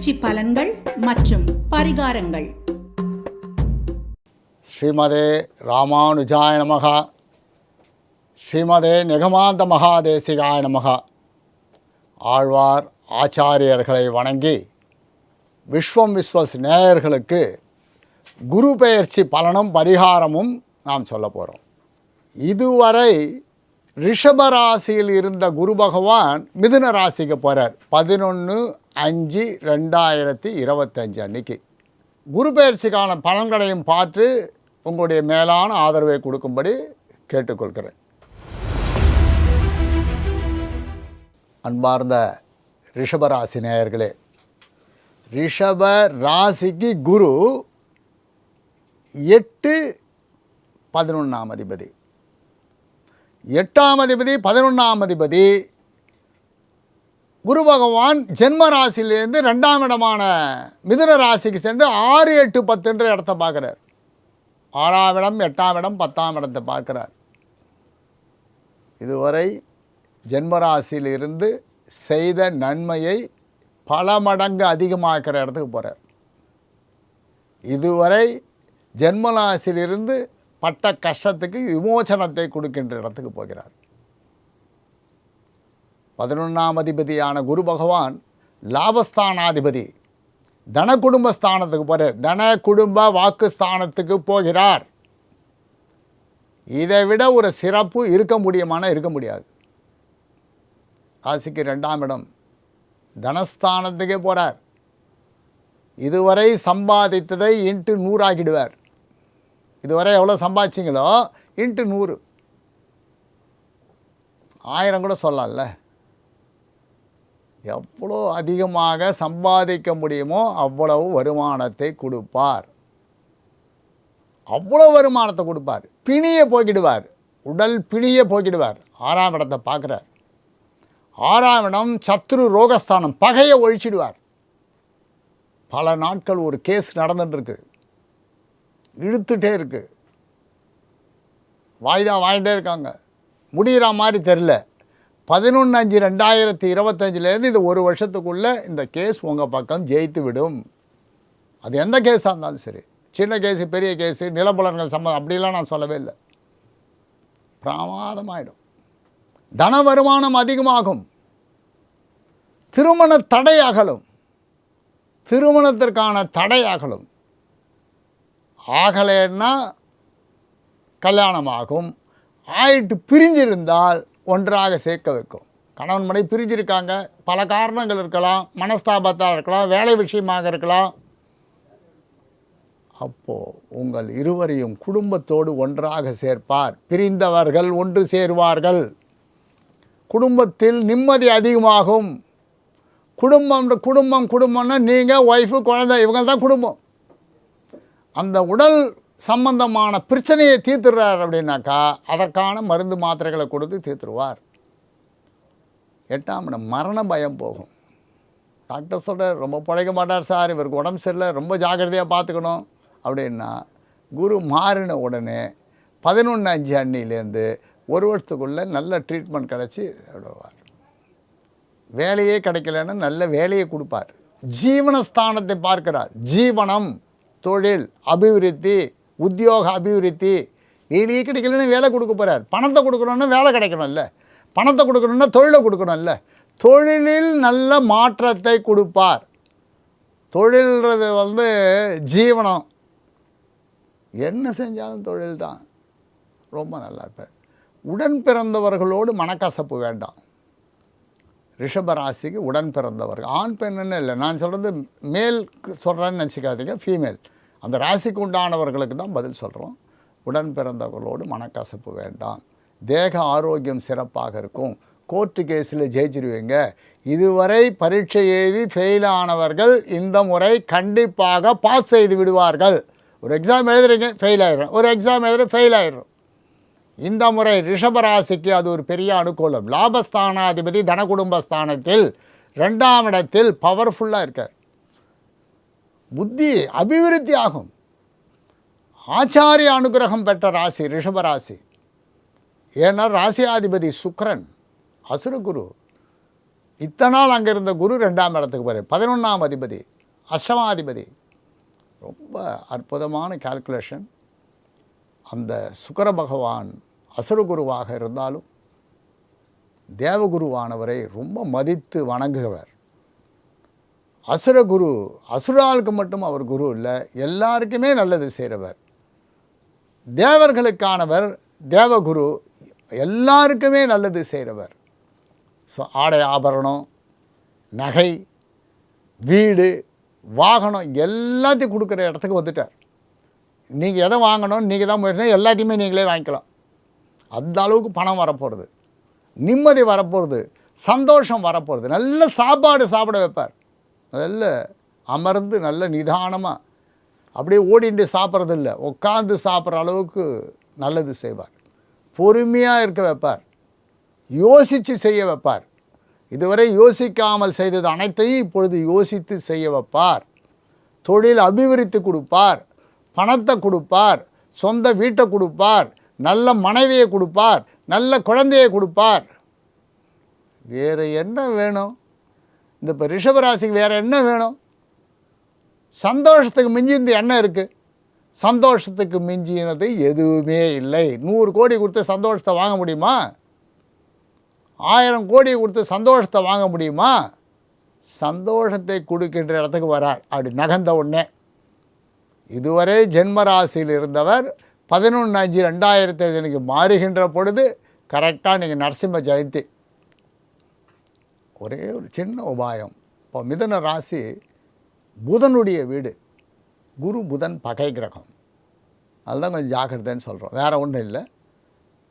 பெயர்ச்சி பலன்கள் மற்றும் பரிகாரங்கள். ஸ்ரீமதே ராமானுஜாய நமக. ஸ்ரீமதே நிகமாந்த மகாதேசிகாய நமக. ஆழ்வார் ஆச்சாரியர்களை வணங்கி விஸ்வம் விஸ்வஸ் நேயர்களுக்கு குரு பெயர்ச்சி பலனும் பரிகாரமும் நாம் சொல்ல போகிறோம். இதுவரை ரிஷப ராசியில் இருந்த குரு பகவான் மிதுன ராசிக்கு போகிறார் 11/5/2025 அன்னைக்கு. குரு பெயர்ச்சிக்கான பலன்களையும் பார்த்து உங்களுடைய மேலான ஆதரவை கொடுக்கும்படி கேட்டுக்கொள்கிறேன். அன்பார்ந்த ரிஷபராசி நேயர்களே, ரிஷப ராசிக்கு குரு 8-11 அதிபதி. 8ஆம் அதிபதி 11ஆம் அதிபதி குரு பகவான் ஜென்ம ராசியிலேருந்து 2ஆம் இடமான மிதுன ராசிக்கு சென்று 6, 8, 10 இடத்தை பார்க்குறார். 6ஆம் இடம், 8ஆம் இடம், 10ஆம் இடத்தை பார்க்குறார். இதுவரை ஜென்மராசியிலிருந்து செய்த நன்மையை பல மடங்கு அதிகமாக்கிற இடத்துக்கு போகிறார். இதுவரை ஜென்மராசியிலிருந்து பட்ட கஷ்டத்துக்கு விமோசனத்தை கொடுக்கின்ற இடத்துக்கு போகிறார். 11ஆம் அதிபதியான குரு பகவான் லாபஸ்தானாதிபதி, தன குடும்பஸ்தானத்துக்கு போகிறார். தன குடும்ப வாக்கு ஸ்தானத்துக்கு போகிறார். இதை விட ஒரு சிறப்பு இருக்க முடியாது. ராசிக்கு 2ஆம் இடம் தனஸ்தானத்துக்கே போகிறார். இதுவரை சம்பாதித்ததை இன்ட்டு 100 ஆக்கிடுவார். இதுவரை எவ்வளோ சம்பாதிச்சிங்களோ இன்ட்டு 100, 1000 கூட சொல்லலாம்ல. எவ்வளோ அதிகமாக சம்பாதிக்க முடியுமோ அவ்வளவு வருமானத்தை கொடுப்பார். அவ்வளோ வருமானத்தை கொடுப்பார். பிணியை போக்கிடுவார். உடல் பிணியை போக்கிடுவார். 6ஆம் இடத்தை பார்க்குறார். 6ஆம் இடம் சத்ரு ரோகஸ்தானம், பகையை ஒழிச்சிடுவார். பல நாட்கள் ஒரு கேஸ் நடந்துட்டுருக்கு, இழுத்துட்டே இருக்குது, வாய்தா வாங்கிட்டே இருக்காங்க, முடிகிற மாதிரி தெரில. 11/5/2025 இந்த ஒரு வருஷத்துக்குள்ளே இந்த கேஸ் உங்கள் பக்கம் ஜெயித்து விடும். அது எந்த கேஸாக இருந்தாலும் சரி, சின்ன கேஸு, பெரிய கேஸு, நிலப்புலன்கள் சம்மந்தம் அப்படிலாம் நான் சொல்லவே இல்லை. பிரமாதமாயிடும். தன வருமானம் அதிகமாகும். திருமண தடை அகலும். திருமணத்திற்கான தடை அகலும். ஆகலைன்னா கல்யாணமாகும். ஆயிட்டு பிரிஞ்சிருந்தால் ஒன்றாக சேர்க்க வைக்கும். கணவன் மனைவி பிரிஞ்சிருக்காங்க, பல காரணங்கள் இருக்கலாம், மனஸ்தாபத்தாக இருக்கலாம், வேலை விஷயமாக இருக்கலாம். அப்போது உங்கள் இருவரையும் குடும்பத்தோடு ஒன்றாக சேர்ப்பார். பிரிந்தவர்கள் ஒன்று சேருவார்கள். குடும்பத்தில் நிம்மதி அதிகமாகும். குடும்பம்னா நீங்கள், ஒய்ஃபு, குழந்தை, இவங்க தான் குடும்பம். அந்த உடல் சம்பந்தமான பிரச்சனையை தீர்த்துடுறார் அப்படின்னாக்கா அதற்கான மருந்து மாத்திரைகளை கொடுத்து தீர்த்துருவார். 8ஆம் இடம் மரண பயம் போகும். டாக்டர் சொல்கிறார், ரொம்ப பிழைக்க மாட்டார் சார், இவருக்கு உடம்பு சரியில்லை, ரொம்ப ஜாக்கிரதையாக பார்த்துக்கணும் அப்படின்னா, குரு மாறின உடனே 11/5 அன்னிலேருந்து ஒரு வருஷத்துக்குள்ளே நல்ல ட்ரீட்மெண்ட் கிடச்சி விடுவார். வேலையே கிடைக்கலன்னா நல்ல வேலையை கொடுப்பார். ஜீவனஸ்தானத்தை பார்க்கிறார். ஜீவனம், தொழில் அபிவிருத்தி, உத்தியோக அபிவிருத்தி. வேலையே கிடைக்கலன்னா வேலை கொடுக்க போகிறார். பணத்தை கொடுக்கணுன்னா வேலை கிடைக்கணும்ல, பணத்தை கொடுக்கணுன்னா தொழிலை கொடுக்கணும்ல. தொழிலில் நல்ல மாற்றத்தை கொடுப்பார். தொழில்ன்றது ஜீவனம், என்ன செஞ்சாலும் தொழில் தான். ரொம்ப நல்லா இருப்பார். உடன் பிறந்தவர்களோடு மனக்கசப்பு வேண்டாம். ரிஷபராசிக்கு உடன் பிறந்தவர்கள், ஆண் பெண்ணுன்னு இல்லை, நான் சொல்கிறது மேல் சொல்கிறேன்னு நினச்சிக்காதீங்க, ஃபீமேல். அந்த ராசிக்கு உண்டானவர்களுக்கு தான் பதில் சொல்கிறோம். உடன் பிறந்தவர்களோடு மனக்கசப்பு வேண்டாம். தேக ஆரோக்கியம் சிறப்பாக இருக்கும். கோர்ட்டு கேஸில் ஜெயிச்சிருவீங்க. இதுவரை பரீட்சை எழுதி ஃபெயிலானவர்கள் இந்த முறை கண்டிப்பாக பாஸ் செய்து விடுவார்கள். ஒரு எக்ஸாம் எழுதுறீங்க, ஃபெயில் ஆகிடும். ஒரு எக்ஸாம் எழுதுகிற ஃபெயில் ஆகிடும். இந்த முறை ரிஷபராசிக்கு அது ஒரு பெரிய அனுகூலம். லாபஸ்தானாதிபதி தன குடும்பஸ்தானத்தில் 2ஆம் இடத்தில் பவர்ஃபுல்லாக இருக்கார். புத்தி அபிவிருத்தி ஆகும். ஆச்சாரிய அனுகிரகம் பெற்ற ராசி ரிஷபராசி. ஏன்னா ராசியாதிபதி சுக்கிரன், அசுரகுரு. இத்தனை நாள் அங்கே இருந்த குரு 2ஆம் இடத்துக்கு போகிறார். 11ஆம் அதிபதி, அஷ்டமாதிபதி. ரொம்ப அற்புதமான கால்குலேஷன். அந்த சுக்கிர பகவான் அசுரகுருவாக இருந்தாலும் தேவகுருவானவரை ரொம்ப மதித்து வணங்குகிறவர். அசுரகுரு அசுராளுக்கு மட்டும் அவர் குரு இல்லை, எல்லாருக்குமே நல்லது செய்கிறவர். தேவர்களுக்கானவர் தேவகுரு, எல்லாருக்குமே நல்லது செய்கிறவர். ஸோ ஆடை ஆபரணம், நகை, வீடு, வாகனம் எல்லாத்தையும் கொடுக்குற இடத்துக்கு வந்துட்டார். நீங்கள் எதை வாங்கணும், நீங்கள் தான் போயிட்டீங்கன்னா எல்லாத்தையுமே நீங்களே வாங்கிக்கலாம். அந்த அளவுக்கு பணம் வரப்போகிறது, நிம்மதி வரப்போகிறது, சந்தோஷம் வரப்போகிறது. நல்ல சாப்பாடு சாப்பிட வைப்பார். நல்ல அமர்ந்து நல்ல நிதானமாக அப்படியே ஓடிட்டு சாப்பிட்றது இல்லை, உட்காந்து சாப்பிட்ற அளவுக்கு நல்லது செய்வார். பொறுமையாக இருக்க வைப்பார், யோசித்து செய்ய வைப்பார். இதுவரை யோசிக்காமல் செய்தது அனைத்தையும் இப்பொழுது யோசித்து செய்ய வைப்பார். தொழில் அபிவிருத்தி கொடுப்பார், பணத்தை கொடுப்பார், சொந்த வீட்டை கொடுப்பார், நல்ல மனைவியை கொடுப்பார், நல்ல குழந்தையை கொடுப்பார். வேறு என்ன வேணும்? இந்த இப்போ ரிஷபராசிக்கு வேறு என்ன வேணும்? சந்தோஷத்துக்கு மிஞ்சி இந்த எண்ணம் இருக்குது. சந்தோஷத்துக்கு மிஞ்சினது எதுவுமே இல்லை. 100 கோடி கொடுத்து சந்தோஷத்தை வாங்க முடியுமா? 1000 கோடி கொடுத்து சந்தோஷத்தை வாங்க முடியுமா? சந்தோஷத்தை கொடுக்கின்ற இடத்துக்கு வரார். அப்படி நகர்ந்த உடனே இதுவரை ஜென்மராசியில் இருந்தவர் 11/5/2005 மாறுகின்ற பொழுது கரெக்டாக நீங்கள் நரசிம்ம ஜெயந்தி. ஒரே ஒரு சின்ன உபாயம். இப்போ மிதுன ராசி புதனுடைய வீடு. குரு புதன் பகை கிரகம். அதுதான் கொஞ்சம் ஜாக்கிரதைன்னு சொல்கிறோம், வேறு ஒன்றும் இல்லை.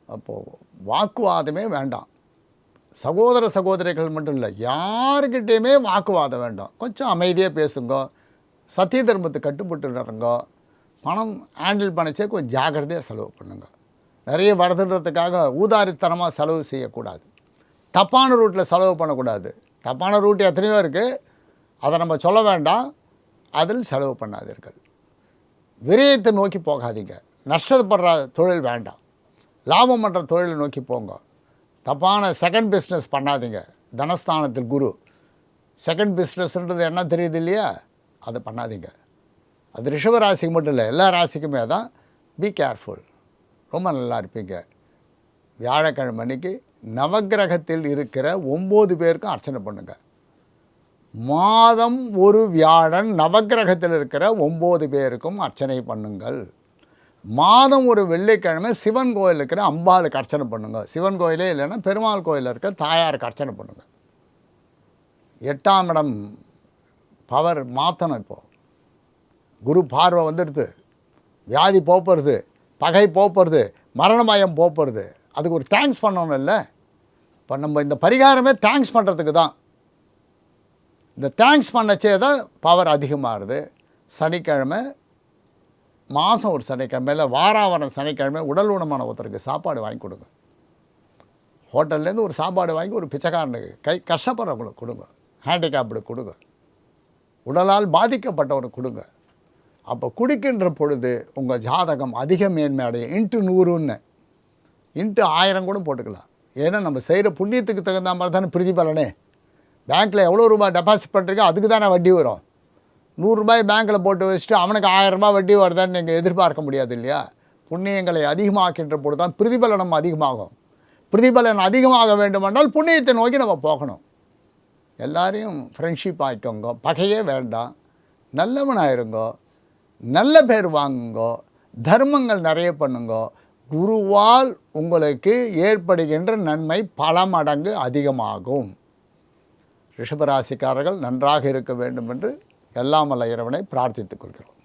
அப்போது வாக்குவாதமே வேண்டாம். சகோதர சகோதரிகள் மட்டும் இல்லை, யாருக்கிட்டேயுமே வாக்குவாதம் வேண்டாம். கொஞ்சம் அமைதியாக பேசுங்க, சத்திய தர்மத்துக்கு கட்டுப்பட்டு நடங்க. பணம் ஹேண்டில் பண்ணிச்சே கொஞ்சம் ஜாக்கிரதையாக செலவு பண்ணுங்க. நிறைய வருதுன்றதுக்காக ஊதாரித்தனமாக செலவு செய்யக்கூடாது. தப்பான ரூட்டில் செலவு பண்ணக்கூடாது. தப்பான ரூட் எத்தனையோ இருக்குது, அதை நம்ம சொல்ல வேண்டாம். அதில் செலவு பண்ணாதீர்கள். விரயத்தை நோக்கி போகாதீங்க. நஷ்டப்படுற தொழில் வேண்டாம். லாபம் பண்ணுற தொழிலை நோக்கி போங்க. தப்பான செகண்ட் பிஸ்னஸ் பண்ணாதீங்க. தனஸ்தானத்தில் குரு. செகண்ட் பிஸ்னஸ்ன்றது என்ன தெரியுது இல்லையா, அதை பண்ணாதீங்க. அது ரிஷப ராசிக்கு மட்டும் இல்லை, எல்லா ராசிக்குமே தான். Be careful. ரொம்ப நல்லா இருப்பீங்க. வியாழக்கிழமை அன்னைக்கு நவக்கிரகத்தில் இருக்கிற 9 பேருக்கும் அர்ச்சனை பண்ணுங்கள். மாதம் ஒரு வியாழன் நவக்கிரகத்தில் இருக்கிற 9 பேருக்கும் அர்ச்சனை பண்ணுங்கள். மாதம் ஒரு வெள்ளிக்கிழமை சிவன் கோயில் இருக்கிற அம்பாளுக்கு அர்ச்சனை பண்ணுங்கள். சிவன் கோயிலே இல்லைன்னா பெருமாள் கோயிலில் இருக்க தாயாருக்கு அர்ச்சனை பண்ணுங்கள். 8ஆம் இடம் பவர் மாற்றணும். இப்போது குரு பார்வை வந்துடுது, வியாதி போப்புறது, பகை போப்புறது, மரணமயம் போப்புறது. அதுக்கு ஒரு தேங்க்ஸ் பண்ணணும் இல்லை? இப்போ நம்ம இந்த பரிகாரமே தேங்க்ஸ் பண்ணுறதுக்கு தான். இந்த தேங்க்ஸ் பண்ணச்சே தான் பவர் அதிகமாகுது. சனிக்கிழமை மாதம் ஒரு சனிக்கிழமையில் வாராவாரம் சனிக்கிழமை உடல் ஊனமான ஒருத்தருக்கு சாப்பாடு வாங்கி கொடுங்க. ஹோட்டல்லேருந்து ஒரு சாப்பாடு வாங்கி ஒரு பிச்சைக்காரனுக்கு கஷ்டப்படுறவங்களுக்கு கொடுங்க. ஹேண்டிகேப்டு கொடுங்க. உடலால் பாதிக்கப்பட்டவனுக்கு கொடுங்க. அப்போ குடிக்கின்ற பொழுது உங்கள் ஜாதகம் அதிக மேன்மை அடையும். ×100ன்னு ×1000 கூட போட்டுக்கலாம். ஏன்னா நம்ம செய்கிற புண்ணியத்துக்கு தகுந்த மாதிரி தானே பிரதிபலனே. பேங்க்கில் எவ்வளோ ரூபாய் டெபாசிட் பண்ணுறீங்க அதுக்கு தானே வட்டி வரும். 100 ரூபாய் பேங்க்கில் போட்டு வச்சுட்டு அவனுக்கு 1000 ரூபாய் வட்டி வருதான்னு நீங்கள் எதிர்பார்க்க முடியாது இல்லையா? புண்ணியங்களை அதிகமாக்கின்ற பொழுது தான் பிரதிபலனம் அதிகமாகும். பிரதிபலன் அதிகமாக வேண்டுமென்றால் புண்ணியத்தை நோக்கி நம்ம போகணும். எல்லாரையும் ஃப்ரெண்ட்ஷிப் ஆக்கிக்கோங்க, பகையே வேண்டாம், நல்லவனாக இருங்கோ, நல்ல பேர் வாங்குங்கோ, தர்மங்கள் நிறைய பண்ணுங்கோ. குருவால் உங்களுக்கு ஏற்படுகின்ற நன்மை பல மடங்கு அதிகமாகும். ரிஷபராசிக்காரர்கள் நன்றாக இருக்க வேண்டும் என்று எல்லாம் வல்ல இறைவனை பிரார்த்தித்துக் கொள்கிறோம்.